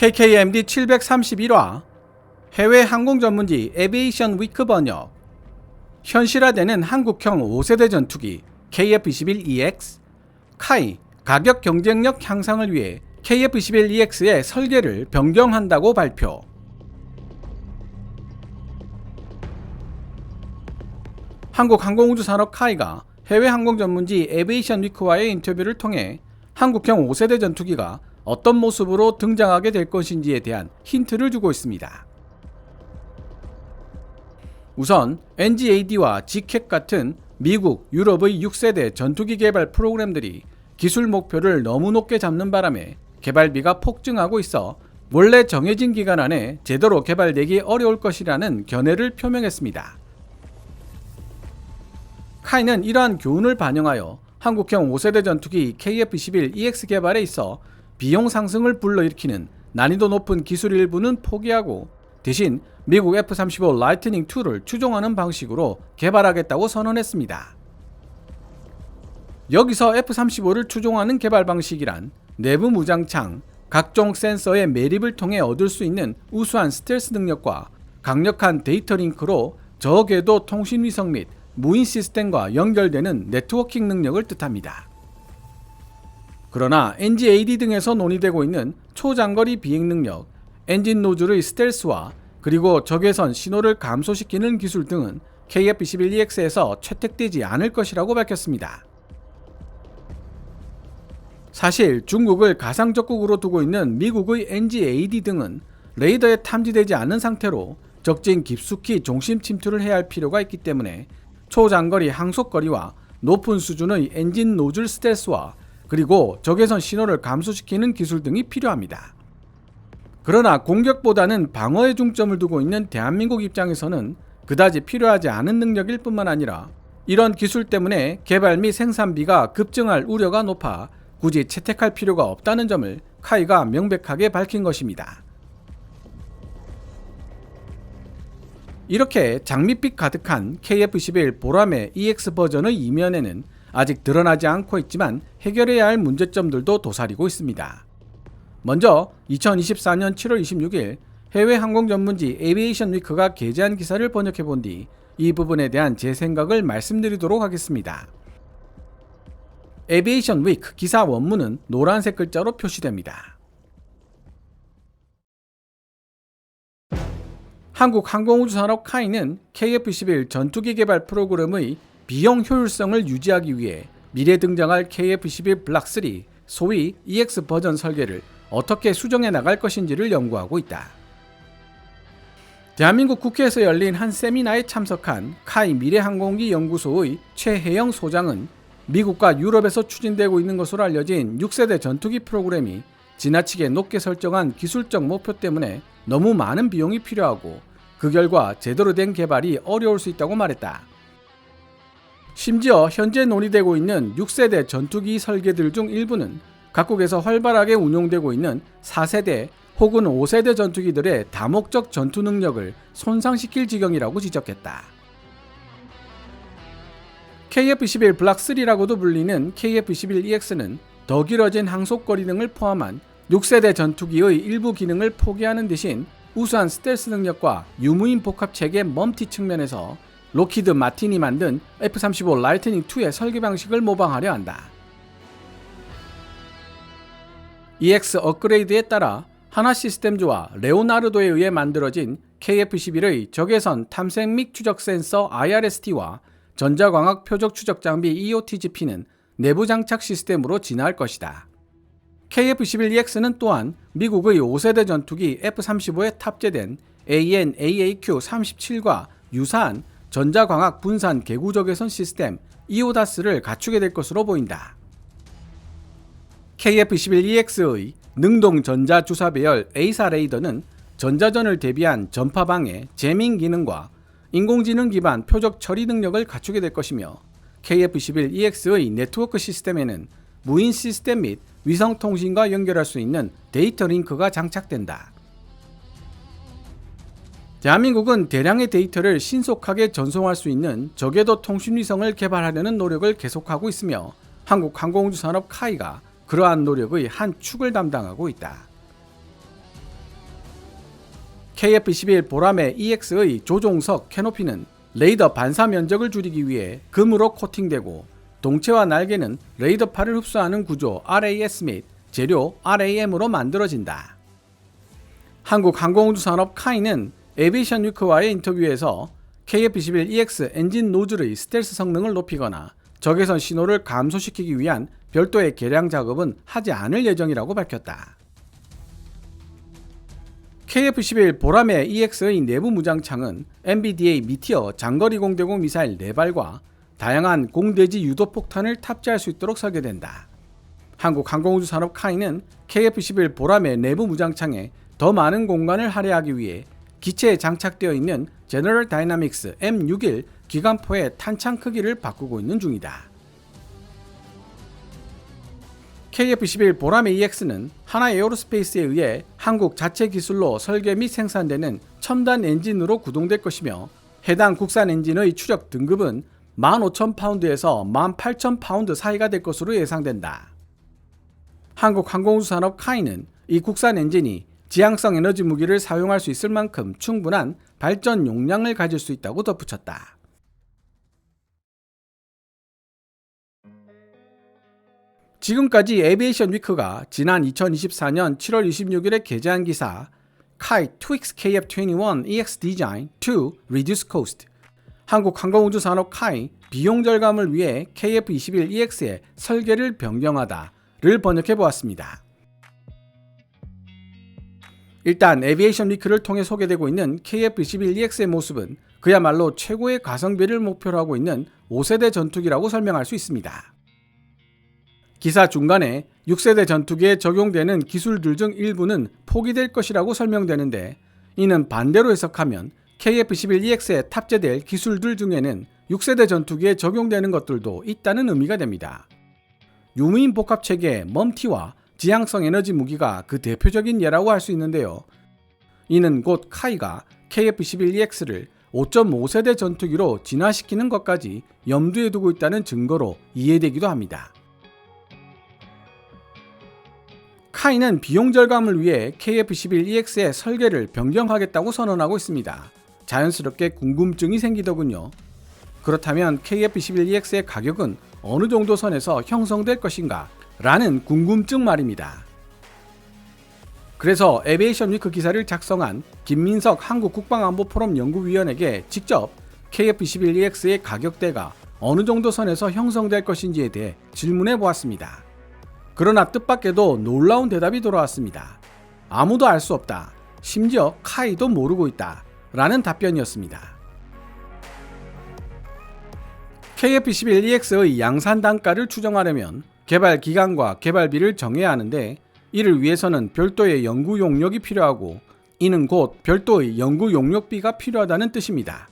KKMD 731화 해외 항공 전문지 에비에이션 위크 번역. 현실화되는 한국형 5세대 전투기 KF-21EX. 카이 가격 경쟁력 향상을 위해 KF-21EX의 설계를 변경한다고 발표. 한국항공우주산업 카이가 해외 항공 전문지 에비에이션 위크와의 인터뷰를 통해 한국형 5세대 전투기가 어떤 모습으로 등장하게 될 것인지에 대한 힌트를 주고 있습니다. 우선 NGAD와 GCAP 같은 미국, 유럽의 6세대 전투기 개발 프로그램들이 기술 목표를 너무 높게 잡는 바람에 개발비가 폭증하고 있어 원래 정해진 기간 안에 제대로 개발되기 어려울 것이라는 견해를 표명했습니다. 카이는 이러한 교훈을 반영하여 한국형 5세대 전투기 KF-21EX 개발에 있어 비용 상승을 불러일으키는 난이도 높은 기술 일부는 포기하고 대신 미국 F-35 라이트닝 II를 추종하는 방식으로 개발하겠다고 선언했습니다. 여기서 F-35를 추종하는 개발 방식이란 내부 무장창, 각종 센서의 매립을 통해 얻을 수 있는 우수한 스텔스 능력과 강력한 데이터 링크로 저궤도 통신 위성 및 무인 시스템과 연결되는 네트워킹 능력을 뜻합니다. 그러나 NGAD 등에서 논의되고 있는 초장거리 비행 능력, 엔진 노즐의 스텔스와 그리고 적외선 신호를 감소시키는 기술 등은 KF-21EX에서 채택되지 않을 것이라고 밝혔습니다. 사실 중국을 가상적국으로 두고 있는 미국의 NGAD 등은 레이더에 탐지되지 않은 상태로 적진 깊숙이 종심 침투를 해야 할 필요가 있기 때문에 초장거리 항속거리와 높은 수준의 엔진 노즐 스텔스와 그리고 적외선 신호를 감소시키는 기술 등이 필요합니다. 그러나 공격보다는 방어에 중점을 두고 있는 대한민국 입장에서는 그다지 필요하지 않은 능력일 뿐만 아니라 이런 기술 때문에 개발 및 생산비가 급증할 우려가 높아 굳이 채택할 필요가 없다는 점을 카이가 명백하게 밝힌 것입니다. 이렇게 장밋빛 가득한 KF-21 보람의 EX 버전의 이면에는 아직 드러나지 않고 있지만 해결해야 할 문제점들도 도사리고 있습니다. 먼저 2024년 7월 26일 해외 항공 전문지 에비에이션 위크가 게재한 기사를 번역해 본 뒤 이 부분에 대한 제 생각을 말씀드리도록 하겠습니다. 에비에이션 위크 기사 원문은 노란색 글자로 표시됩니다. 한국항공우주산업 카이는 KF-21 전투기 개발 프로그램의 비용 효율성을 유지하기 위해 미래 등장할 KF-21 블락 3, 소위 EX 버전 설계를 어떻게 수정해 나갈 것인지를 연구하고 있다. 대한민국 국회에서 열린 한 세미나에 참석한 카이 미래항공기 연구소의 최혜영 소장은 미국과 유럽에서 추진되고 있는 것으로 알려진 6세대 전투기 프로그램이 지나치게 높게 설정한 기술적 목표 때문에 너무 많은 비용이 필요하고 그 결과 제대로 된 개발이 어려울 수 있다고 말했다. 심지어 현재 논의되고 있는 6세대 전투기 설계들 중 일부는 각국에서 활발하게 운용되고 있는 4세대 혹은 5세대 전투기들의 다목적 전투 능력을 손상시킬 지경이라고 지적했다. KF-21 블락 3라고도 불리는 KF-21EX는 더 길어진 항속거리 등을 포함한 6세대 전투기의 일부 기능을 포기하는 대신 우수한 스텔스 능력과 유무인 복합체계 멈티 측면에서 록히드 마틴이 만든 F-35 라이트닝 II의 설계 방식을 모방하려 한다. EX 업그레이드에 따라 하나시스템즈와 레오나르도에 의해 만들어진 KF-21의 적외선 탐색 및 추적 센서 IRST와 전자광학 표적 추적 장비 EOTGP는 내부 장착 시스템으로 진화할 것이다. KF-21EX는 또한 미국의 5세대 전투기 F-35에 탑재된 AN/AAQ-37과 유사한 전자광학 분산 개구 적외선 시스템 EODAS를 갖추게 될 것으로 보인다. KF-21EX의 능동 전자 주사 배열 A사 레이더는 전자전을 대비한 전파 방해, 제밍 기능과 인공지능 기반 표적 처리 능력을 갖추게 될 것이며 KF-21EX의 네트워크 시스템에는 무인 시스템 및 위성 통신과 연결할 수 있는 데이터 링크가 장착된다. 대한민국은 대량의 데이터를 신속하게 전송할 수 있는 저궤도 통신위성을 개발하려는 노력을 계속하고 있으며 한국항공우주산업 카이가 그러한 노력의 한 축을 담당하고 있다. KF-21 보람의 EX의 조종석 캐노피는 레이더 반사 면적을 줄이기 위해 금으로 코팅되고 동체와 날개는 레이더파를 흡수하는 구조 RAS 및 재료 RAM으로 만들어진다. 한국항공우주산업 카이는 에비에이션 위크와의 인터뷰에서 KF-21EX 엔진 노즐의 스텔스 성능을 높이거나 적외선 신호를 감소시키기 위한 별도의 개량 작업은 하지 않을 예정이라고 밝혔다. KF-21 보람의 EX의 내부 무장창은 MBDA 미티어 장거리 공대공 미사일 4발과 다양한 공대지 유도 폭탄을 탑재할 수 있도록 설계된다. 한국항공우주산업 카이는 KF-21 보람의 내부 무장창에 더 많은 공간을 할애하기 위해 기체에 장착되어 있는 제너럴 다이나믹스 M61 기관포의 탄창 크기를 바꾸고 있는 중이다. KF-21 보람의 EX는 하나에어로스페이스에 의해 한국 자체 기술로 설계 및 생산되는 첨단 엔진으로 구동될 것이며 해당 국산 엔진의 추적 등급은 15,000파운드에서 18,000파운드 사이가 될 것으로 예상된다. 한국항공우주산업 카이는 이 국산 엔진이 지향성 에너지 무기를 사용할 수 있을 만큼 충분한 발전 용량을 가질 수 있다고 덧붙였다. 지금까지 에비에이션 위크가 지난 2024년 7월 26일에 게재한 기사 Kai tweaks KF-21 EX design to reduce cost. 한국항공우주산업 카이 비용 절감을 위해 KF-21EX의 설계를 변경하다를 번역해 보았습니다. 일단 에비에이션 위크를 통해 소개되고 있는 KF-21EX의 모습은 그야말로 최고의 가성비를 목표로 하고 있는 5세대 전투기라고 설명할 수 있습니다. 기사 중간에 6세대 전투기에 적용되는 기술들 중 일부는 포기될 것이라고 설명되는데 이는 반대로 해석하면 KF-21EX에 탑재될 기술들 중에는 6세대 전투기에 적용되는 것들도 있다는 의미가 됩니다. 유무인 복합체계 멈티와 지향성 에너지 무기가 그 대표적인 예라고 할 수 있는데요. 이는 곧 카이가 KF-21EX를 5.5세대 전투기로 진화시키는 것까지 염두에 두고 있다는 증거로 이해되기도 합니다. 카이는 비용 절감을 위해 KF-21EX의 설계를 변경하겠다고 선언하고 있습니다. 자연스럽게 궁금증이 생기더군요. 그렇다면 KF-21EX의 가격은 어느 정도 선에서 형성될 것인가? 라는 궁금증 말입니다. 그래서 에비에이션 위크 기사를 작성한 김민석 한국국방안보포럼 연구위원에게 직접 KF-21EX의 가격대가 어느 정도 선에서 형성될 것인지에 대해 질문해 보았습니다. 그러나 뜻밖에도 놀라운 대답이 돌아왔습니다. 아무도 알 수 없다. 심지어 카이도 모르고 있다. 라는 답변이었습니다. KF-21EX의 양산 단가를 추정하려면 개발 기간과 개발비를 정해야 하는데 이를 위해서는 별도의 연구 용역이 필요하고 이는 곧 별도의 연구 용역비가 필요하다는 뜻입니다.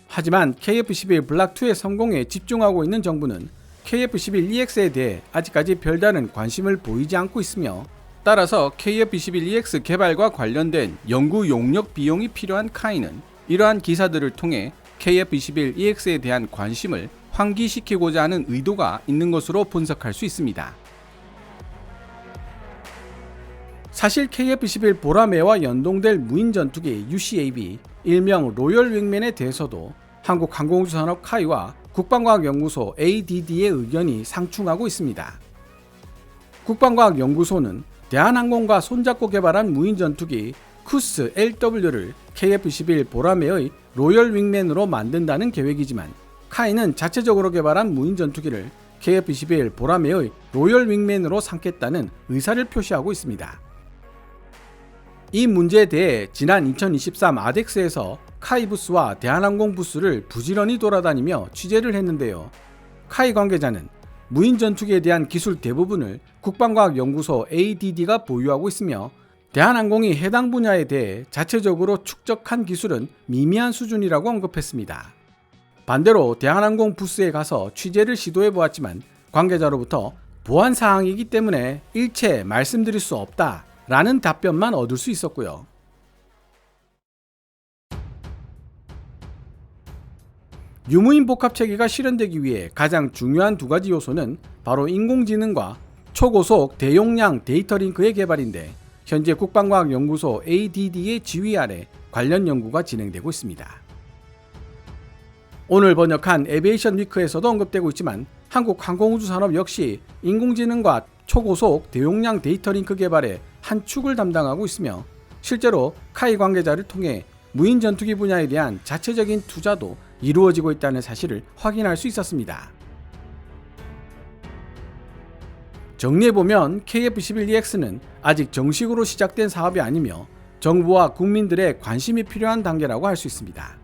하지만 KF-21 블락2의 성공에 집중하고 있는 정부는 KF-21EX에 대해 아직까지 별다른 관심을 보이지 않고 있으며 따라서 KF-21EX 개발과 관련된 연구 용역 비용이 필요한 카이는 이러한 기사들을 통해 KF-21EX에 대한 관심을 환기시키고자 하는 의도가 있는 것으로 분석할 수 있습니다. 사실 KF-21 보라매와 연동될 무인 전투기 UCAV, 일명 로열 윙맨에 대해서도 한국항공우주산업 카이와 국방과학연구소 ADD의 의견이 상충하고 있습니다. 국방과학연구소는 대한항공과 손잡고 개발한 무인 전투기 쿠스 LW를 KF-21 보라매의 로열 윙맨으로 만든다는 계획이지만 카이는 자체적으로 개발한 무인 전투기를 KF-21 보라매의 로열 윙맨으로 삼겠다는 의사를 표시하고 있습니다. 이 문제에 대해 지난 2023 아덱스에서 카이 부스와 대한항공 부스를 부지런히 돌아다니며 취재를 했는데요. 카이 관계자는 무인 전투기에 대한 기술 대부분을 국방과학연구소 ADD가 보유하고 있으며 대한항공이 해당 분야에 대해 자체적으로 축적한 기술은 미미한 수준이라고 언급했습니다. 반대로 대한항공 부스에 가서 취재를 시도해 보았지만 관계자로부터 보안 사항이기 때문에 일체 말씀드릴 수 없다 라는 답변만 얻을 수 있었고요. 유무인 복합체계가 실현되기 위해 가장 중요한 두 가지 요소는 바로 인공지능과 초고속 대용량 데이터 링크의 개발인데 현재 국방과학연구소 ADD의 지휘 아래 관련 연구가 진행되고 있습니다. 오늘 번역한 에비에이션 위크에서도 언급되고 있지만 한국 항공우주산업 역시 인공지능과 초고속 대용량 데이터 링크 개발의 한 축을 담당하고 있으며 실제로 카이 관계자를 통해 무인 전투기 분야에 대한 자체적인 투자도 이루어지고 있다는 사실을 확인할 수 있었습니다. 정리해보면 KF-11EX는 아직 정식으로 시작된 사업이 아니며 정부와 국민들의 관심이 필요한 단계라고 할 수 있습니다.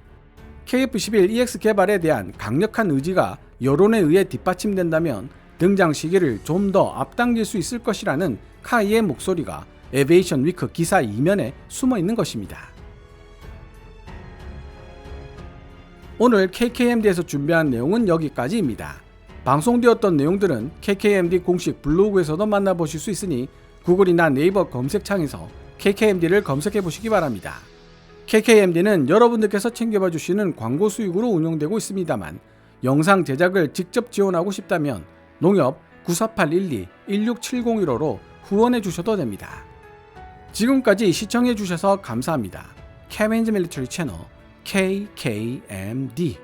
KF-11EX 개발에 대한 강력한 의지가 여론에 의해 뒷받침된다면 등장 시기를 좀 더 앞당길 수 있을 것이라는 카이의 목소리가 에비에이션 위크 기사 이면에 숨어 있는 것입니다. 오늘 KKMD에서 준비한 내용은 여기까지입니다. 방송되었던 내용들은 KKMD 공식 블로그에서도 만나보실 수 있으니 구글이나 네이버 검색창에서 KKMD를 검색해 보시기 바랍니다. KKMD는 여러분들께서 챙겨봐 주시는 광고 수익으로 운영되고 있습니다만 영상 제작을 직접 지원하고 싶다면 농협 948-12-16701호로 후원해 주셔도 됩니다. 지금까지 시청해 주셔서 감사합니다. 케빈즈 밀리터리 채널 KKMD